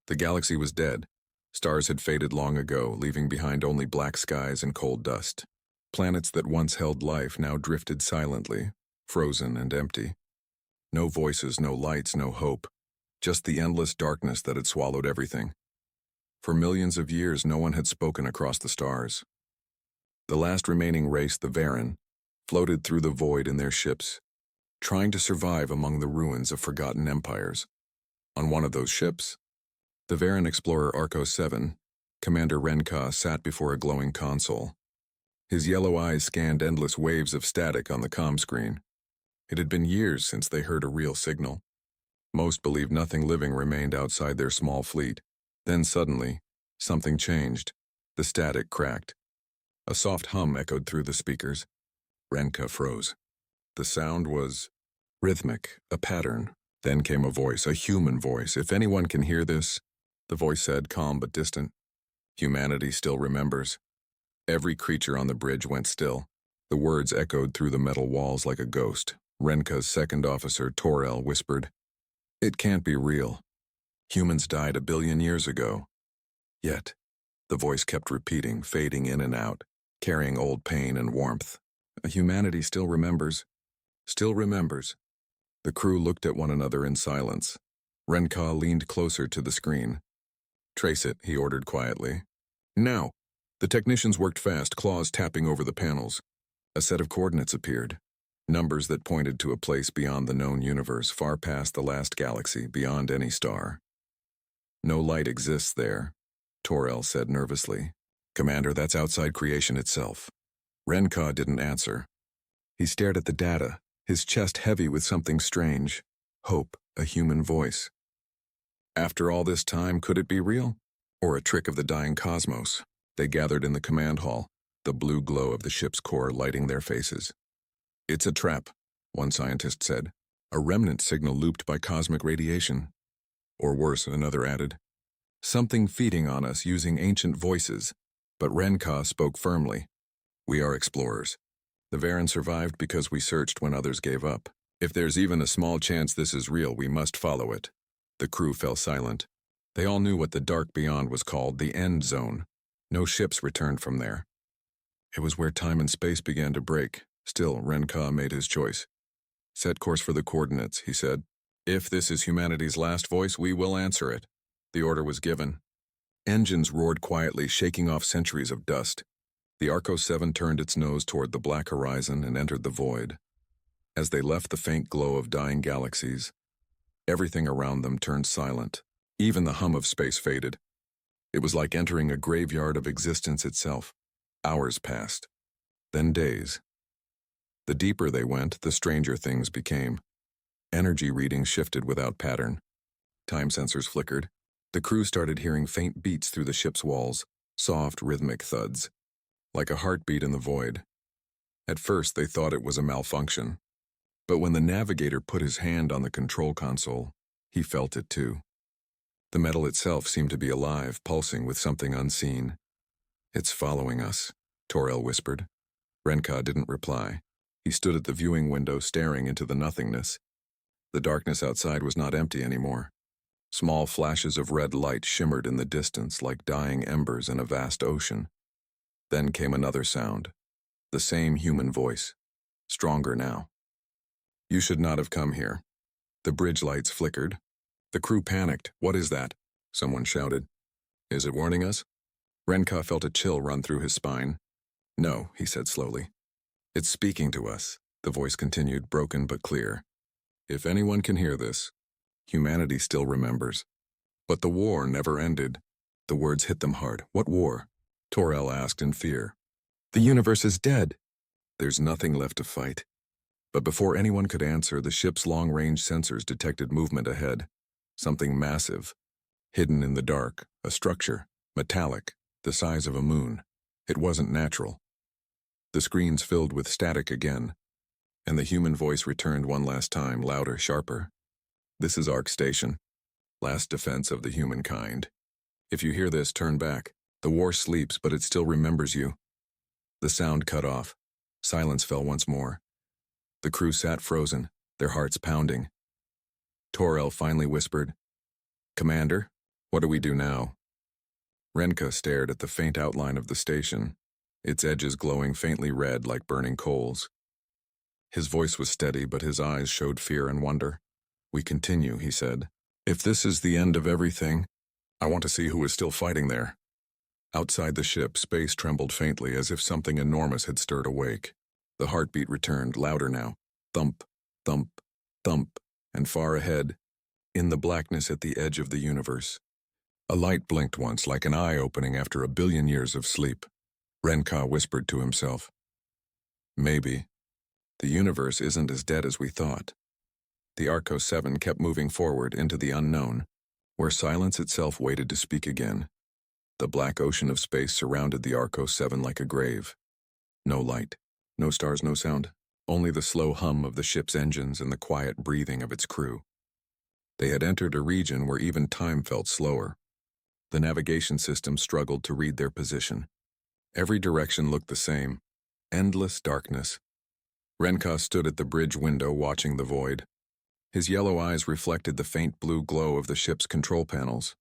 The galaxy was dead. Stars had faded long ago, leaving behind only black skies and cold dust. Planets that once held life now drifted silently, frozen and empty. No voices, no lights, no hope. Just the endless darkness that had swallowed everything. For millions of years, no one had spoken across the stars. The last remaining race, the Varen, floated through the void in their ships, trying to survive among the ruins of forgotten empires. On one of those ships, the Varen explorer Arco 7, Commander Renka sat before a glowing console. His yellow eyes scanned endless waves of static on the comm screen. It had been years since they heard a real signal. Most believed nothing living remained outside their small fleet. Then suddenly, something changed. The static cracked. A soft hum echoed through the speakers. Renka froze. The sound was rhythmic, a pattern. Then came a voice, a human voice. "If anyone can hear this," the voice said, calm but distant, "humanity still remembers." Every creature on the bridge went still. The words echoed through the metal walls like a ghost. Renka's second officer, Torel, whispered, "It can't be real. Humans died 1 billion years ago." Yet, the voice kept repeating, fading in and out, carrying old pain and warmth. "Humanity still remembers. Still remembers." The crew looked at one another in silence. Renka leaned closer to the screen. "Trace it," he ordered quietly. "Now!" The technicians worked fast, claws tapping over the panels. A set of coordinates appeared. Numbers that pointed to a place beyond the known universe, far past the last galaxy, beyond any star. "No light exists there," Torel said nervously. "Commander, that's outside creation itself." Renka didn't answer. He stared at the data, his chest heavy with something strange. Hope, a human voice. After all this time, could it be real? Or a trick of the dying cosmos? They gathered in the command hall, the blue glow of the ship's core lighting their faces. "It's a trap," one scientist said. "A remnant signal looped by cosmic radiation." Or worse, another added. "Something feeding on us using ancient voices." But Renka spoke firmly. "We are explorers. The Varen survived because we searched when others gave up. If there's even a small chance this is real, we must follow it." The crew fell silent. They all knew what the dark beyond was called, the end zone. No ships returned from there. It was where time and space began to break. Still, Renka made his choice. "Set course for the coordinates," he said. "If this is humanity's last voice, we will answer it." The order was given. Engines roared quietly, shaking off centuries of dust. The Arco 7 turned its nose toward the black horizon and entered the void. As they left the faint glow of dying galaxies, everything around them turned silent. Even the hum of space faded. It was like entering a graveyard of existence itself. Hours passed. Then days. The deeper they went, the stranger things became. Energy readings shifted without pattern. Time sensors flickered. The crew started hearing faint beats through the ship's walls, soft, rhythmic thuds, like a heartbeat in the void. At first, they thought it was a malfunction. But when the navigator put his hand on the control console, he felt it too. The metal itself seemed to be alive, pulsing with something unseen. "It's following us," Torel whispered. Renka didn't reply. He stood at the viewing window, staring into the nothingness. The darkness outside was not empty anymore. Small flashes of red light shimmered in the distance like dying embers in a vast ocean. Then came another sound. The same human voice. Stronger now. "You should not have come here." The bridge lights flickered. The crew panicked. "What is that?" someone shouted. "Is it warning us?" Renka felt a chill run through his spine. "No," he said slowly. "It's speaking to us," the voice continued, broken but clear. "If anyone can hear this, humanity still remembers. But the war never ended." The words hit them hard. "What war?" Torel asked in fear. "The universe is dead." "There's nothing left to fight." But before anyone could answer, the ship's long-range sensors detected movement ahead. Something massive, hidden in the dark, a structure, metallic, the size of a moon. It wasn't natural. The screens filled with static again, and the human voice returned one last time, louder, sharper. "This is Arc Station. Last defense of the humankind. If you hear this, turn back. The war sleeps, but it still remembers you." The sound cut off. Silence fell once more. The crew sat frozen, their hearts pounding. Torel finally whispered, "Commander?" What do we do now? Renka stared at the faint outline of the station, its edges glowing faintly red like burning coals. His voice was steady, but his eyes showed fear and wonder. We continue, he said. If this is the end of everything, I want to see who is still fighting there. Outside the ship, space trembled faintly as if something enormous had stirred awake. The heartbeat returned, louder now. Thump, thump, thump, and far ahead, in the blackness at the edge of the universe, a light blinked once like an eye opening after a billion years of sleep. Renka whispered to himself. Maybe. The universe isn't as dead as we thought. The Arco 7 kept moving forward into the unknown, where silence itself waited to speak again. The black ocean of space surrounded the Arco 7 like a grave. No light, no stars, no sound, only the slow hum of the ship's engines and the quiet breathing of its crew. They had entered a region where even time felt slower. The navigation system struggled to read their position. Every direction looked the same, endless darkness. Renka stood at the bridge window watching the void. His yellow eyes reflected the faint blue glow of the ship's control panels.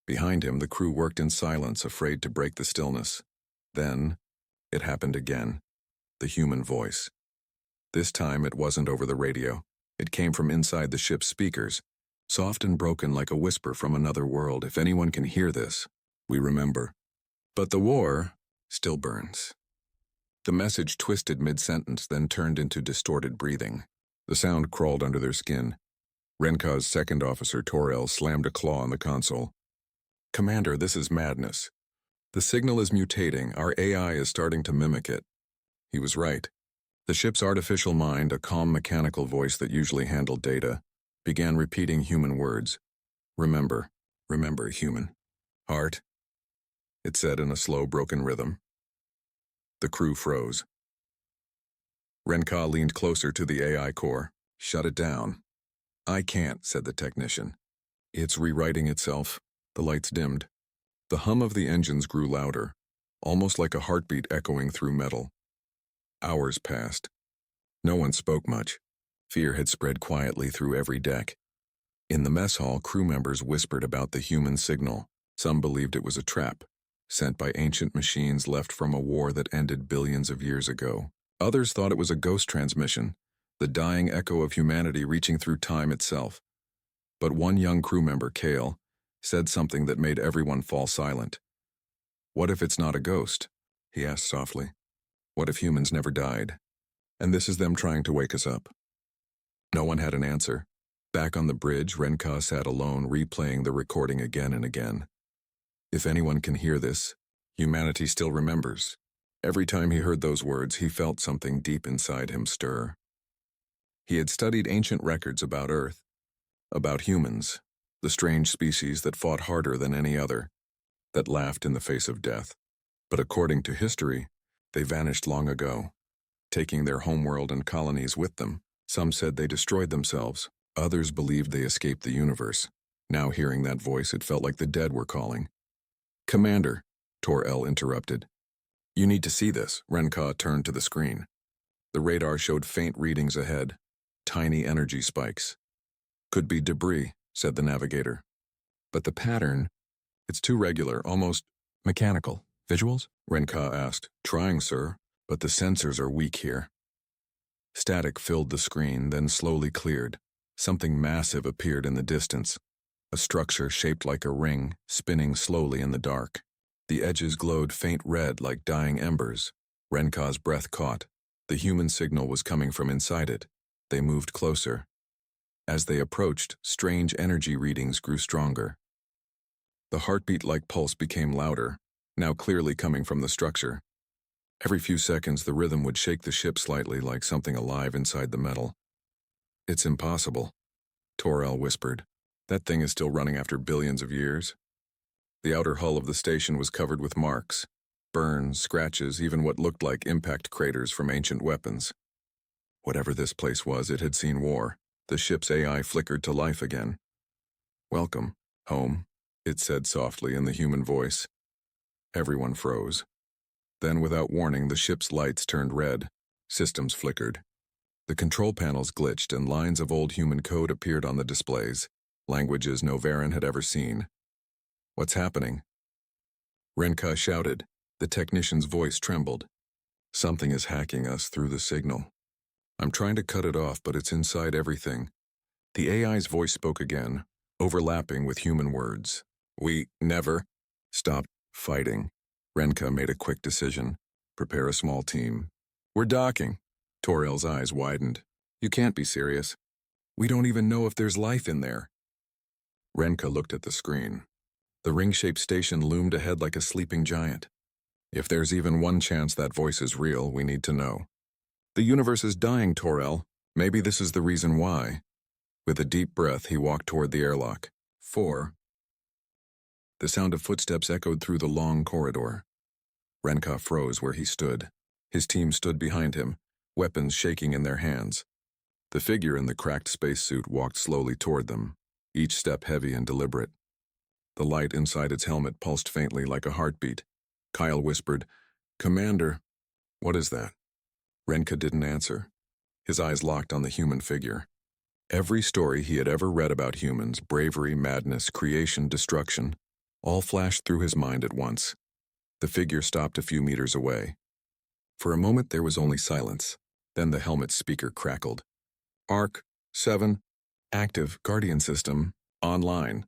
Behind him, the crew worked in silence, afraid to break the stillness. Then, it happened again. The human voice. This time, it wasn't over the radio. It came from inside the ship's speakers, soft and broken like a whisper from another world. If anyone can hear this, we remember. But the war still burns. The message twisted mid-sentence, then turned into distorted breathing. The sound crawled under their skin. Renka's second officer, Torel, slammed a claw on the console. Commander, this is madness. The signal is mutating. Our AI is starting to mimic it. He was right. The ship's artificial mind, a calm mechanical voice that usually handled data, began repeating human words. Remember, human. Heart, it said in a slow, broken rhythm. The crew froze. Renka leaned closer to the AI core. Shut it down. I can't, said the technician. It's rewriting itself. The lights dimmed. The hum of the engines grew louder, almost like a heartbeat echoing through metal. Hours passed. No one spoke much. Fear had spread quietly through every deck. In the mess hall, crew members whispered about the human signal. Some believed it was a trap, sent by ancient machines left from a war that ended billions of years ago. Others thought it was a ghost transmission, the dying echo of humanity reaching through time itself. But one young crew member, Kale, said something that made everyone fall silent. What if it's not a ghost? He asked softly. What if humans never died? And this is them trying to wake us up? No one had an answer. Back on the bridge, Renka sat alone, replaying the recording again and again. If anyone can hear this, humanity still remembers. Every time he heard those words, he felt something deep inside him stir. He had studied ancient records about Earth, about humans, the strange species that fought harder than any other, that laughed in the face of death. But according to history, they vanished long ago, taking their homeworld and colonies with them. Some said they destroyed themselves. Others believed they escaped the universe. Now hearing that voice, it felt like the dead were calling. Commander, Tor-El interrupted. You need to see this. Renka turned to the screen. The radar showed faint readings ahead, tiny energy spikes. Could be debris, said the navigator. But the pattern, it's too regular, almost mechanical. Visuals? Renka asked. Trying, sir, but the sensors are weak here. Static filled the screen, then slowly cleared. Something massive appeared in the distance, a structure shaped like a ring, spinning slowly in the dark. The edges glowed faint red like dying embers. Renka's breath caught. The human signal was coming from inside it. They moved closer. As they approached, strange energy readings grew stronger. The heartbeat-like pulse became louder, now clearly coming from the structure. Every few seconds, the rhythm would shake the ship slightly like something alive inside the metal. It's impossible, Tor-El whispered. That thing is still running after billions of years. The outer hull of the station was covered with marks, burns, scratches, even what looked like impact craters from ancient weapons. Whatever this place was, it had seen war. The ship's AI flickered to life again. Welcome, home, it said softly in the human voice. Everyone froze. Then, without warning, the ship's lights turned red. Systems flickered. The control panels glitched and lines of old human code appeared on the displays, languages no Varan had ever seen. What's happening? Renka shouted. The technician's voice trembled. Something is hacking us through the signal. I'm trying to cut it off, but it's inside everything. The AI's voice spoke again, overlapping with human words. We never stopped fighting. Renka made a quick decision. Prepare a small team. We're docking. Torel's eyes widened. You can't be serious. We don't even know if there's life in there. Renka looked at the screen. The ring-shaped station loomed ahead like a sleeping giant. If there's even one chance that voice is real, we need to know. The universe is dying, Torel. Maybe this is the reason why. With a deep breath, he walked toward the airlock. 4. The sound of footsteps echoed through the long corridor. Renka froze where he stood. His team stood behind him, weapons shaking in their hands. The figure in the cracked spacesuit walked slowly toward them, each step heavy and deliberate. The light inside its helmet pulsed faintly like a heartbeat. Kyle whispered, "Commander." "What is that?" Renka didn't answer. His eyes locked on the human figure. Every story he had ever read about humans, bravery, madness, creation, destruction, all flashed through his mind at once. The figure stopped a few meters away. For a moment there was only silence. Then the helmet's speaker crackled. "Arc 7, active, Guardian system, online."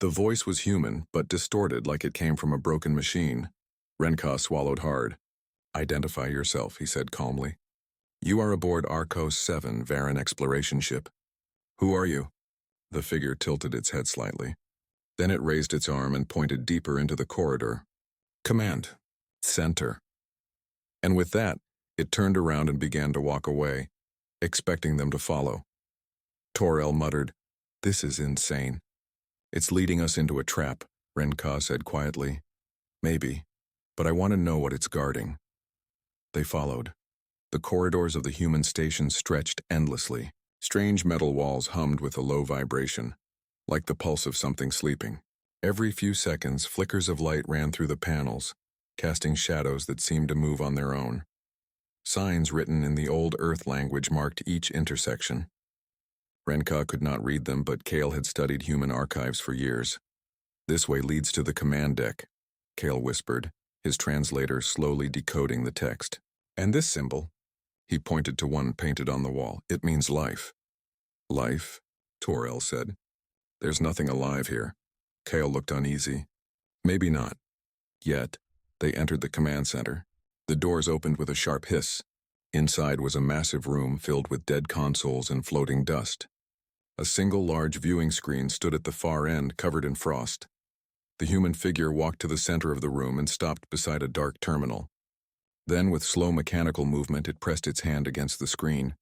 The voice was human, but distorted like it came from a broken machine. Renka swallowed hard. "Identify yourself," he said calmly. "You are aboard Arcos 7 Varan exploration ship." "Who are you?" The figure tilted its head slightly. Then it raised its arm and pointed deeper into the corridor. "Command. Center." And with that, it turned around and began to walk away, expecting them to follow. Torel muttered, "This is insane." "It's leading us into a trap," Renka said quietly. "Maybe, but I want to know what it's guarding." They followed. The corridors of the human station stretched endlessly. Strange metal walls hummed with a low vibration, like the pulse of something sleeping. Every few seconds, flickers of light ran through the panels, casting shadows that seemed to move on their own. Signs written in the old Earth language marked each intersection. Renka could not read them, but Kale had studied human archives for years. "This way leads to the command deck," Kale whispered, his translator slowly decoding the text. "And this symbol?" He pointed to one painted on the wall. "It means life." "Life?" Torel said. "There's nothing alive here." Kale looked uneasy. "Maybe not. Yet." They entered the command center. The doors opened with a sharp hiss. Inside was a massive room filled with dead consoles and floating dust. A single large viewing screen stood at the far end, covered in frost. The human figure walked to the center of the room and stopped beside a dark terminal. Then, with slow mechanical movement, it pressed its hand against the screen.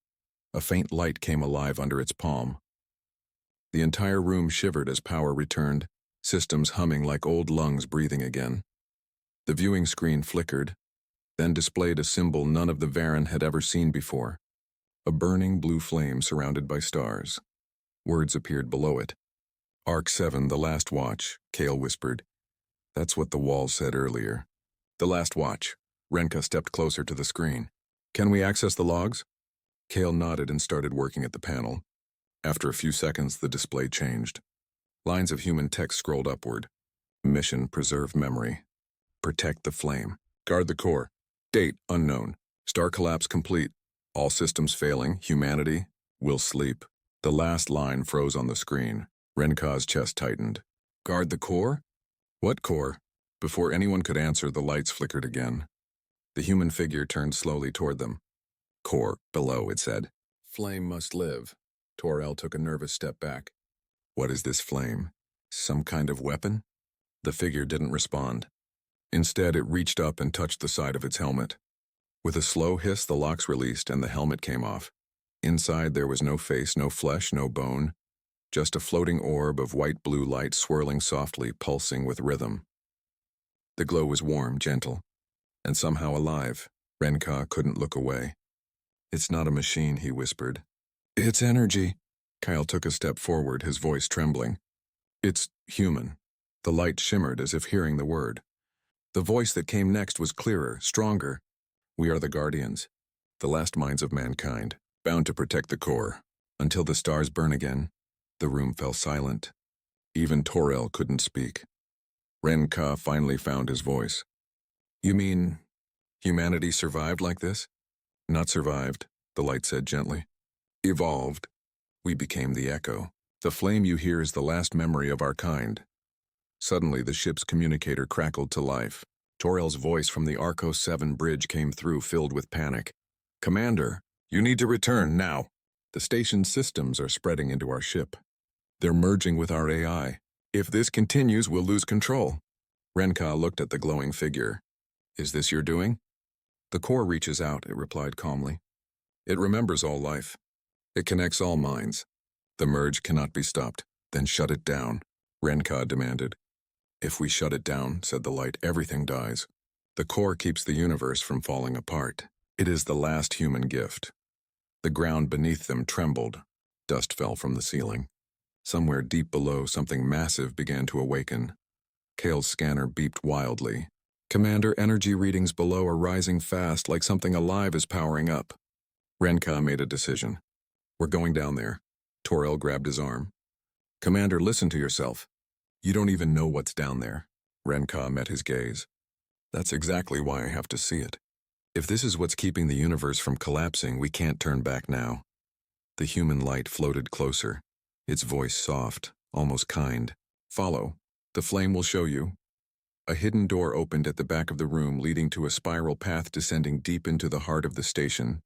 A faint light came alive under its palm. The entire room shivered as power returned, systems humming like old lungs breathing again. The viewing screen flickered, then displayed a symbol none of the Varan had ever seen before. A burning blue flame surrounded by stars. Words appeared below it. "Arc 7, the last watch," Kale whispered. "That's what the wall said earlier." "The last watch." Renka stepped closer to the screen. "Can we access the logs?" Kale nodded and started working at the panel. After a few seconds, the display changed. Lines of human text scrolled upward. Mission: preserve memory. Protect the flame. Guard the core. Date unknown. Star collapse complete. All systems failing. Humanity will sleep. The last line froze on the screen. Renka's chest tightened. Guard the core? What core? Before anyone could answer, the lights flickered again. The human figure turned slowly toward them. "Core, below," it said. "Flame must live." Torel took a nervous step back. "What is this flame? Some kind of weapon?" The figure didn't respond. Instead, it reached up and touched the side of its helmet. With a slow hiss, the locks released and the helmet came off. Inside, there was no face, no flesh, no bone. Just a floating orb of white-blue light swirling softly, pulsing with rhythm. The glow was warm, gentle, and somehow alive. Renka couldn't look away. "It's not a machine," he whispered. "It's energy." Kyle took a step forward, his voice trembling. "It's human." The light shimmered as if hearing the word. The voice that came next was clearer, stronger. "We are the Guardians, the last minds of mankind, bound to protect the core. Until the stars burn again." The room fell silent. Even Torel couldn't speak. Ren-Ka finally found his voice. You mean humanity survived like this? Not survived, the light said gently. Evolved. We became the echo. The flame you hear is the last memory of our kind. Suddenly, the ship's communicator crackled to life. Torel's voice from the Arco 7 bridge came through, filled with panic. Commander, you need to return now. The station's systems are spreading into our ship. They're merging with our AI. If this continues, we'll lose control. Ren-Ka looked at the glowing figure. Is this your doing? The core reaches out, it replied calmly. It remembers all life. It connects all minds. The merge cannot be stopped. Then shut it down, Ren-Ka demanded. If we shut it down, said the light, everything dies. The core keeps the universe from falling apart. It is the last human gift. The ground beneath them trembled. Dust fell from the ceiling. Somewhere deep below, something massive began to awaken. Kale's scanner beeped wildly. Commander, energy readings below are rising fast, like something alive is powering up. Ren-Ka made a decision. We're going down there. Torel grabbed his arm. Commander, listen to yourself. You don't even know what's down there. Ren-Ka met his gaze. That's exactly why I have to see it. If this is what's keeping the universe from collapsing, we can't turn back now. The human light floated closer, its voice soft, almost kind. Follow. The flame will show you. A hidden door opened at the back of the room, leading to a spiral path descending deep into the heart of the station.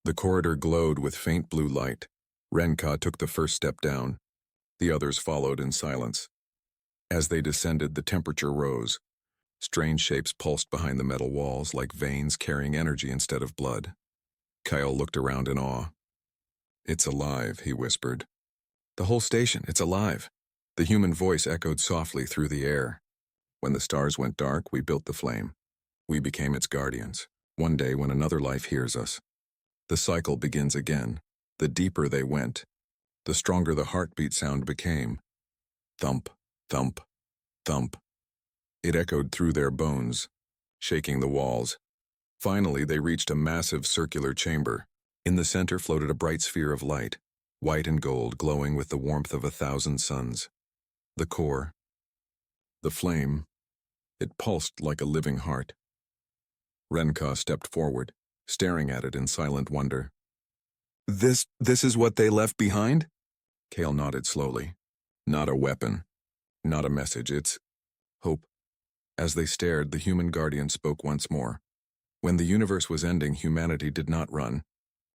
The corridor glowed with faint blue light. Ren-Ka took the first step down. The others followed in silence. As they descended, the temperature rose. Strange shapes pulsed behind the metal walls, like veins carrying energy instead of blood. Kyle looked around in awe. It's alive, he whispered. The whole station, it's alive. The human voice echoed softly through the air. When the stars went dark, we built the flame. We became its guardians. One day, when another life hears us, the cycle begins again. The deeper they went, the stronger the heartbeat sound became. Thump, thump, thump. It echoed through their bones, shaking the walls. Finally, they reached a massive circular chamber. In the center floated a bright sphere of light, white and gold, glowing with the warmth of 1,000 suns. The core, the flame, it pulsed like a living heart. Ren-Ka stepped forward, staring at it in silent wonder. This is what they left behind? Kale nodded slowly. Not a weapon, not a message, it's hope. As they stared, the human guardian spoke once more. When the universe was ending, humanity did not run.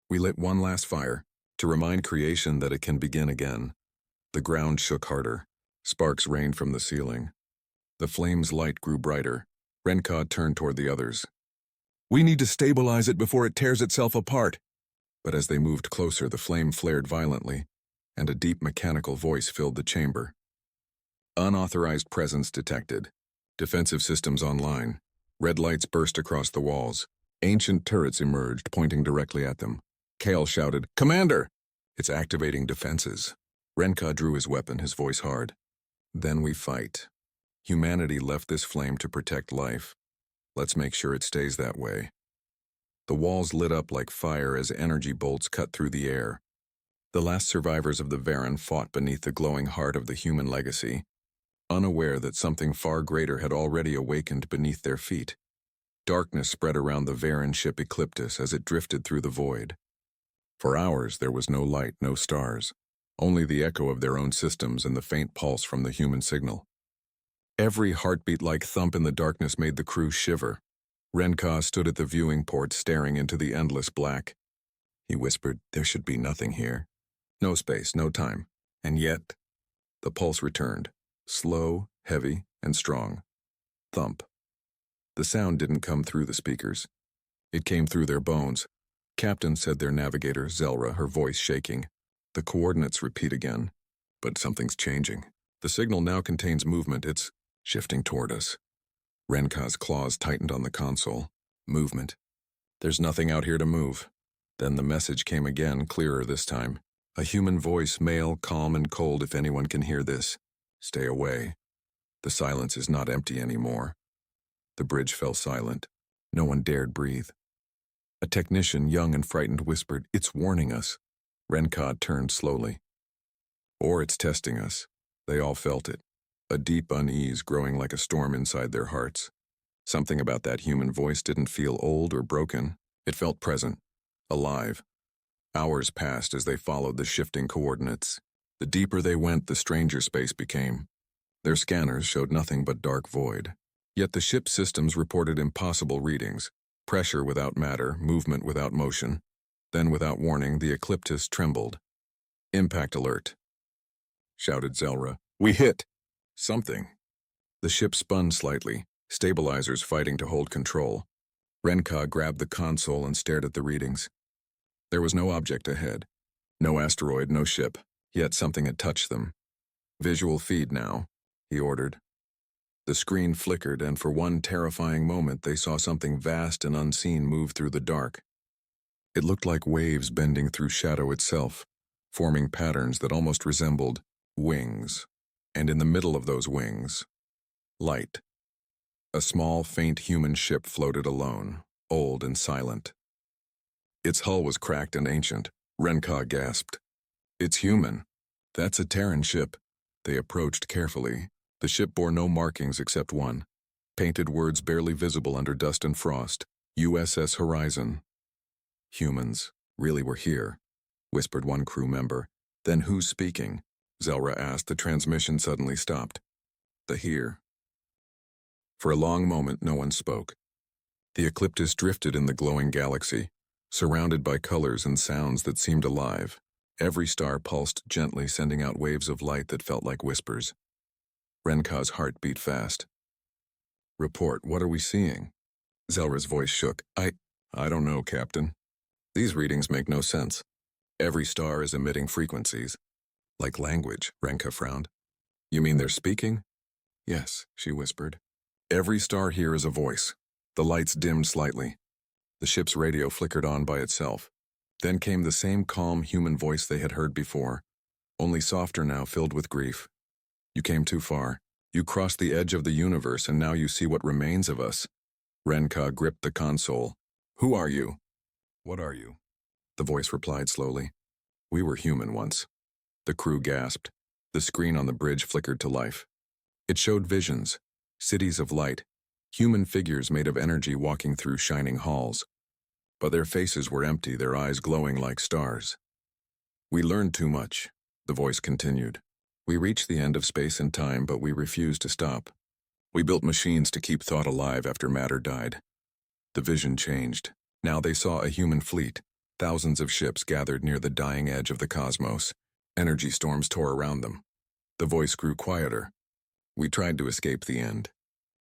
We lit one last fire, to remind creation that it can begin again. The ground shook harder. Sparks rained from the ceiling. The flame's light grew brighter. Ren-Ka turned toward the others. We need to stabilize it before it tears itself apart. But as they moved closer, the flame flared violently, and a deep mechanical voice filled the chamber. Unauthorized presence detected. Defensive systems online. Red lights burst across the walls. Ancient turrets emerged, pointing directly at them. Kale shouted, Commander! It's activating defenses. Ren-Ka drew his weapon, his voice hard. Then we fight. Humanity left this flame to protect life. Let's make sure it stays that way. The walls lit up like fire as energy bolts cut through the air. The last survivors of the Varen fought beneath the glowing heart of the human legacy, unaware that something far greater had already awakened beneath their feet. Darkness spread around the Varen ship Ecliptus as it drifted through the void. For hours there was no light, no stars, only the echo of their own systems and the faint pulse from the human signal. Every heartbeat-like thump in the darkness made the crew shiver. Ren-Ka stood at the viewing port, staring into the endless black. He whispered, there should be nothing here. No space, no time. And yet, the pulse returned, slow, heavy, and strong. Thump. The sound didn't come through the speakers. It came through their bones. Captain said their navigator, Zelra, her voice shaking. The coordinates repeat again. But something's changing. The signal now contains movement. It's shifting toward us. Ren-Ka's claws tightened on the console. Movement. There's nothing out here to move. Then the message came again, clearer this time. A human voice, male, calm and cold. If anyone can hear this, stay away. The silence is not empty anymore. The bridge fell silent. No one dared breathe. A technician, young and frightened, whispered, it's warning us. Ren-Ka turned slowly. Or it's testing us. They all felt it. a deep unease growing like a storm inside their hearts. Something about that human voice didn't feel old or broken. It felt present, alive. Hours passed as they followed the shifting coordinates. The deeper they went, the stranger space became. Their scanners showed nothing but dark void. Yet the ship's systems reported impossible readings. Pressure without matter, movement without motion. Then, without warning, the Ecliptus trembled. "Impact alert," shouted Zelra. "We hit something." The ship spun slightly, stabilizers fighting to hold control. Renka grabbed the console and stared at the readings. There was no object ahead. No asteroid, no ship. Yet something had touched them. "Visual feed now," he ordered. The screen flickered, and for one terrifying moment they saw something vast and unseen move through the dark. It looked like waves bending through shadow itself, forming patterns that almost resembled wings. And in the middle of those wings, light. A small, faint human ship floated alone, old and silent. Its hull was cracked and ancient. Renka gasped. "It's human. That's a Terran ship." They approached carefully. The ship bore no markings except one. Painted words barely visible under dust and frost. USS Horizon. "Humans really were here," whispered one crew member. "Then who's speaking?" Zelra asked. The transmission suddenly stopped. "The here." For a long moment, no one spoke. The Ecliptus drifted in the glowing galaxy, surrounded by colors and sounds that seemed alive. Every star pulsed gently, sending out waves of light that felt like whispers. Renka's heart beat fast. "Report, what are we seeing?" Zelra's voice shook. I don't know, Captain. These readings make no sense. Every star is emitting frequencies." "Like language," Renka frowned. "You mean they're speaking?" "Yes," she whispered. "Every star here is a voice." The lights dimmed slightly. The ship's radio flickered on by itself. Then came the same calm human voice they had heard before, only softer now, filled with grief. "You came too far. You crossed the edge of the universe, and now you see what remains of us." Renka gripped the console. "Who are you?" "What are you?" The voice replied slowly. "We were human once." The crew gasped. The screen on the bridge flickered to life. It showed visions, cities of light, human figures made of energy walking through shining halls. But their faces were empty, their eyes glowing like stars. "We learned too much," the voice continued. "We reached the end of space and time, but we refused to stop. We built machines to keep thought alive after matter died." The vision changed. Now they saw a human fleet, thousands of ships gathered near the dying edge of the cosmos. Energy storms tore around them. The voice grew quieter. "We tried to escape the end.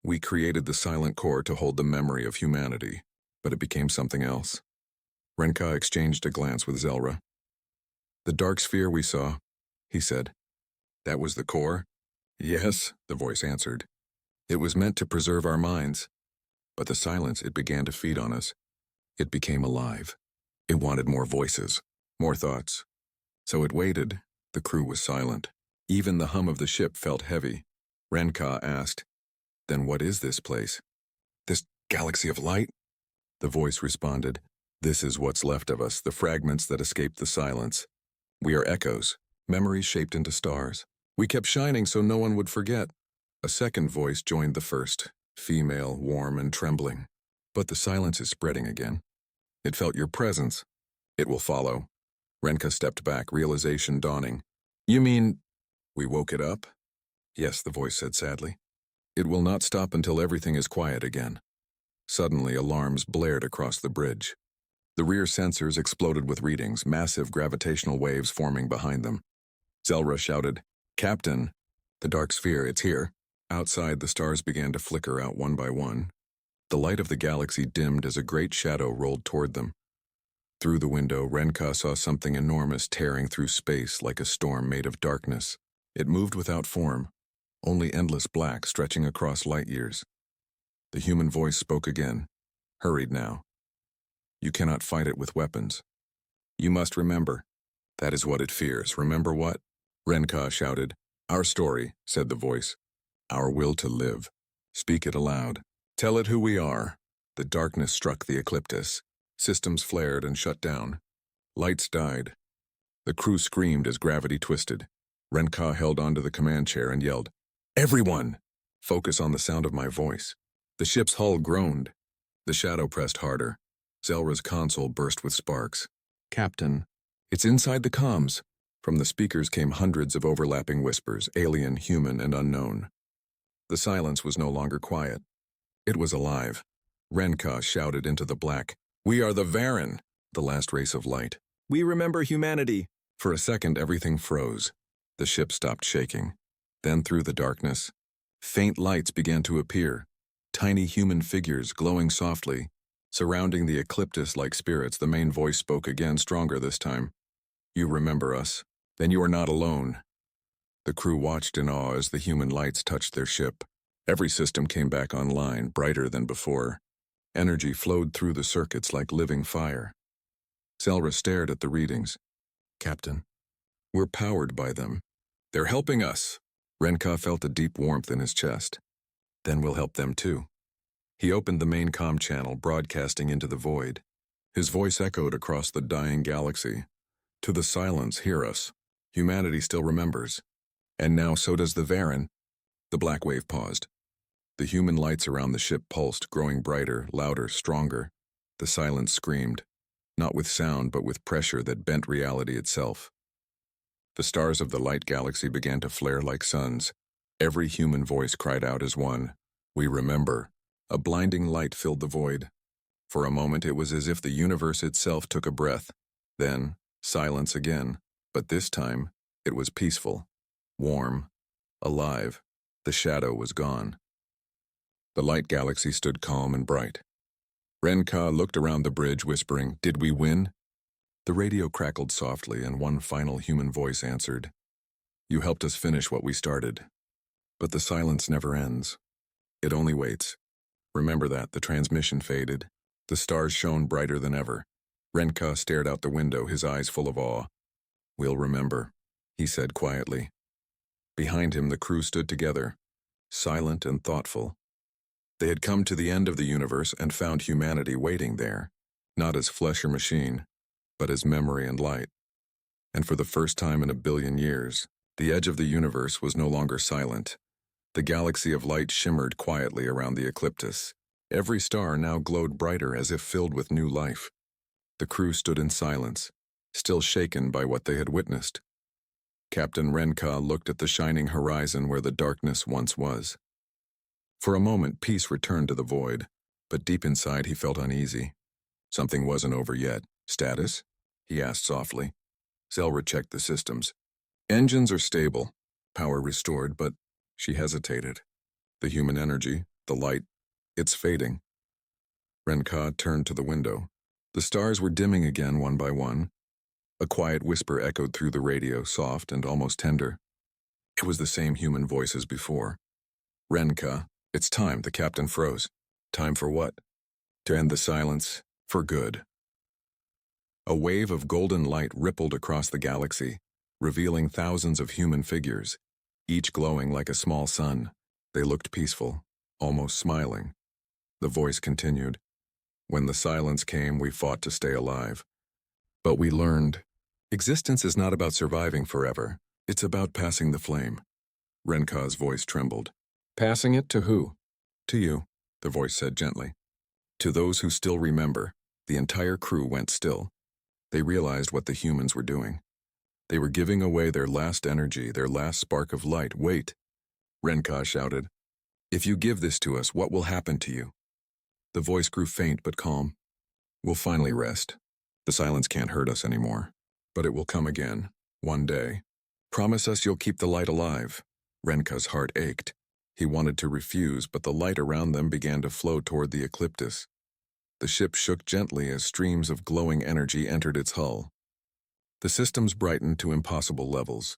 We created the silent core to hold the memory of humanity, but it became something else." Renka exchanged a glance with Zelra. "The dark sphere we saw," he said. "That was the core?" "Yes," the voice answered. "It was meant to preserve our minds. But the silence, it began to feed on us. It became alive. It wanted more voices, more thoughts. So it waited." The crew was silent. Even the hum of the ship felt heavy. Renka asked, "Then what is this place?" "This galaxy of light?" The voice responded, "This is what's left of us, the fragments that escaped the silence. We are echoes, memories shaped into stars. We kept shining so no one would forget." A second voice joined the first, female, warm and trembling. "But the silence is spreading again. It felt your presence. It will follow." Renka stepped back, realization dawning. "You mean we woke it up?" "Yes," the voice said sadly. "It will not stop until everything is quiet again." Suddenly, alarms blared across the bridge. The rear sensors exploded with readings, massive gravitational waves forming behind them. Zelra shouted, "Captain!" "The dark sphere, it's here." Outside, the stars began to flicker out one by one. The light of the galaxy dimmed as a great shadow rolled toward them. Through the window, Renka saw something enormous tearing through space like a storm made of darkness. It moved without form, only endless black stretching across light years. The human voice spoke again, hurried now. "You cannot fight it with weapons. You must remember. That is what it fears. Remember what?" Renka shouted. "Our story," said the voice. "Our will to live. Speak it aloud. Tell it who we are." The darkness struck the Ecliptus. Systems flared and shut down. Lights died. The crew screamed as gravity twisted. Renka held onto the command chair and yelled, Everyone! Focus on the sound of my voice. The ship's hull groaned. The shadow pressed harder. Zelra's console burst with sparks. Captain, it's inside the comms. From the speakers came hundreds of overlapping whispers, alien, human, and unknown. The silence was no longer quiet. It was alive. Renka shouted into the black, "We are the Varen, the last race of light. We remember humanity." For a second, everything froze. The ship stopped shaking. Then through the darkness, faint lights began to appear, tiny human figures glowing softly. Surrounding the Ecliptus like spirits, the main voice spoke again, stronger this time. "You remember us. Then you are not alone." The crew watched in awe as the human lights touched their ship. Every system came back online, brighter than before. Energy flowed through the circuits like living fire. Zelra stared at the readings. "Captain, we're powered by them. They're helping us." Renka felt a deep warmth in his chest. "Then we'll help them too." He opened the main comm channel, broadcasting into the void. His voice echoed across the dying galaxy. "To the silence, hear us. Humanity still remembers. And now so does the Varen." The black wave paused. The human lights around the ship pulsed, growing brighter, louder, stronger. The silence screamed, not with sound but with pressure that bent reality itself. The stars of the light galaxy began to flare like suns. Every human voice cried out as one, "We remember." A blinding light filled the void. For a moment it was as if the universe itself took a breath. Then, silence again, but this time, it was peaceful, warm, alive. The shadow was gone. The light galaxy stood calm and bright. Renka looked around the bridge, whispering, "Did we win?" The radio crackled softly, and one final human voice answered, "You helped us finish what we started." But the silence never ends. It only waits. Remember that. The transmission faded. The stars shone brighter than ever. Renka stared out the window, his eyes full of awe. "We'll remember," he said quietly. Behind him, the crew stood together, silent and thoughtful. They had come to the end of the universe and found humanity waiting there, not as flesh or machine, but as memory and light. And for the first time in a billion years, the edge of the universe was no longer silent. The galaxy of light shimmered quietly around the Ecliptus. Every star now glowed brighter, as if filled with new life. The crew stood in silence, still shaken by what they had witnessed. Captain Renka looked at the shining horizon where the darkness once was. For a moment, peace returned to the void, but deep inside he felt uneasy. Something wasn't over yet. "Status?" he asked softly. Zelra checked the systems. "Engines are stable, power restored," but she hesitated. "The human energy, the light, it's fading." Renka turned to the window. The stars were dimming again one by one. A quiet whisper echoed through the radio, soft and almost tender. It was the same human voice as before. "Renka, it's time." The captain froze. "Time for what?" "To end the silence, for good." A wave of golden light rippled across the galaxy, revealing thousands of human figures, each glowing like a small sun. They looked peaceful, almost smiling. The voice continued, "When the silence came, we fought to stay alive. But we learned, existence is not about surviving forever. It's about passing the flame." Renka's voice trembled. "Passing it to who?" "To you," the voice said gently. "To those who still remember." The entire crew went still. They realized what the humans were doing. They were giving away their last energy, their last spark of light. "Wait," Renka shouted. "If you give this to us, what will happen to you?" The voice grew faint but calm. "We'll finally rest. The silence can't hurt us anymore. But it will come again, one day. Promise us you'll keep the light alive." Renka's heart ached. He wanted to refuse, but the light around them began to flow toward the Ecliptus. The ship shook gently as streams of glowing energy entered its hull. The systems brightened to impossible levels.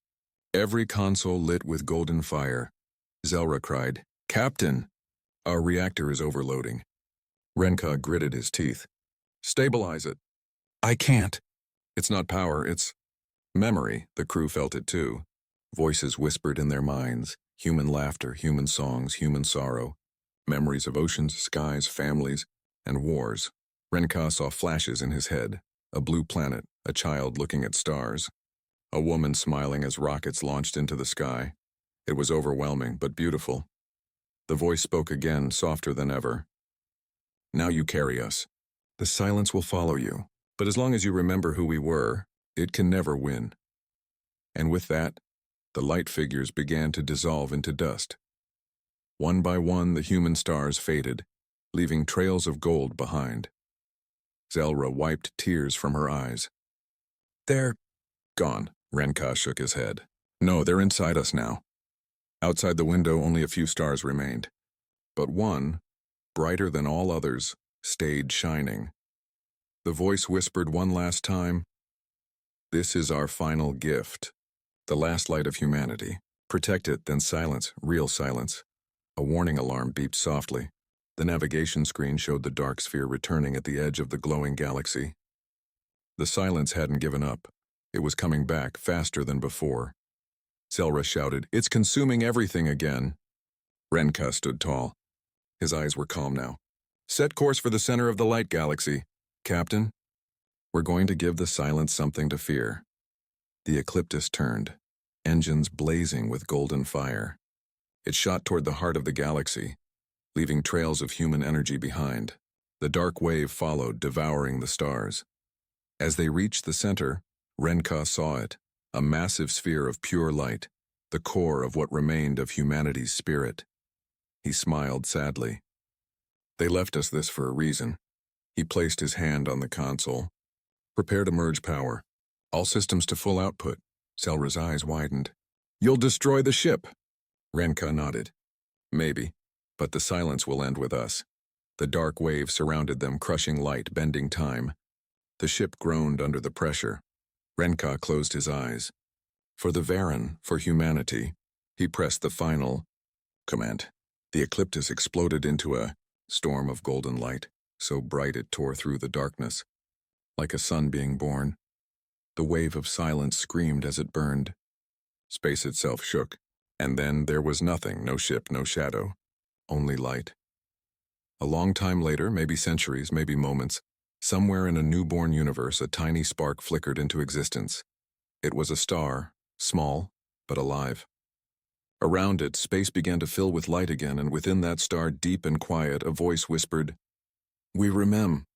Every console lit with golden fire. Zelra cried, "Captain, our reactor is overloading." Renka gritted his teeth. "Stabilize it." "I can't." "It's not power, it's memory." The crew felt it too. Voices whispered in their minds, human laughter, human songs, human sorrow, memories of oceans, skies, families, and wars. Renka saw flashes in his head, a blue planet, a child looking at stars, a woman smiling as rockets launched into the sky. It was overwhelming, but beautiful. The voice spoke again, softer than ever. Now you carry us. The silence will follow you, but as long as you remember who we were, it can never win. And with that, the light figures began to dissolve into dust. One by one, the human stars faded, leaving trails of gold behind. Zelra wiped tears from her eyes. They're gone, Renka shook his head. No, they're inside us now. Outside the window, only a few stars remained. But one, brighter than all others, stayed shining. The voice whispered one last time, "This is our final gift, the last light of humanity. Protect it, then silence, real silence." A warning alarm beeped softly. The navigation screen showed the dark sphere returning at the edge of the glowing galaxy. The silence hadn't given up. It was coming back faster than before. Zelra shouted, "It's consuming everything again." Renka stood tall. His eyes were calm now. "Set course for the center of the light galaxy. Captain, we're going to give the silence something to fear." The Ecliptus turned, engines blazing with golden fire. It shot toward the heart of the galaxy, leaving trails of human energy behind. The dark wave followed, devouring the stars. As they reached the center, Renka saw it, a massive sphere of pure light, the core of what remained of humanity's spirit. He smiled sadly. "They left us this for a reason." He placed his hand on the console. "Prepare to merge power. All systems to full output." Zelra's eyes widened. "You'll destroy the ship." Renka nodded. "Maybe, but the silence will end with us." The dark wave surrounded them, crushing light, bending time. The ship groaned under the pressure. Renka closed his eyes. For the Varen, for humanity, he pressed the final command. The Ecliptus exploded into a storm of golden light, so bright it tore through the darkness. Like a sun being born. The wave of silence screamed as it burned. Space itself shook, and then there was nothing, no ship, no shadow, only light. A long time later, maybe centuries, maybe moments, somewhere in a newborn universe, a tiny spark flickered into existence. It was a star, small, but alive. Around it, space began to fill with light again, and within that star, deep and quiet, a voice whispered, "We remember."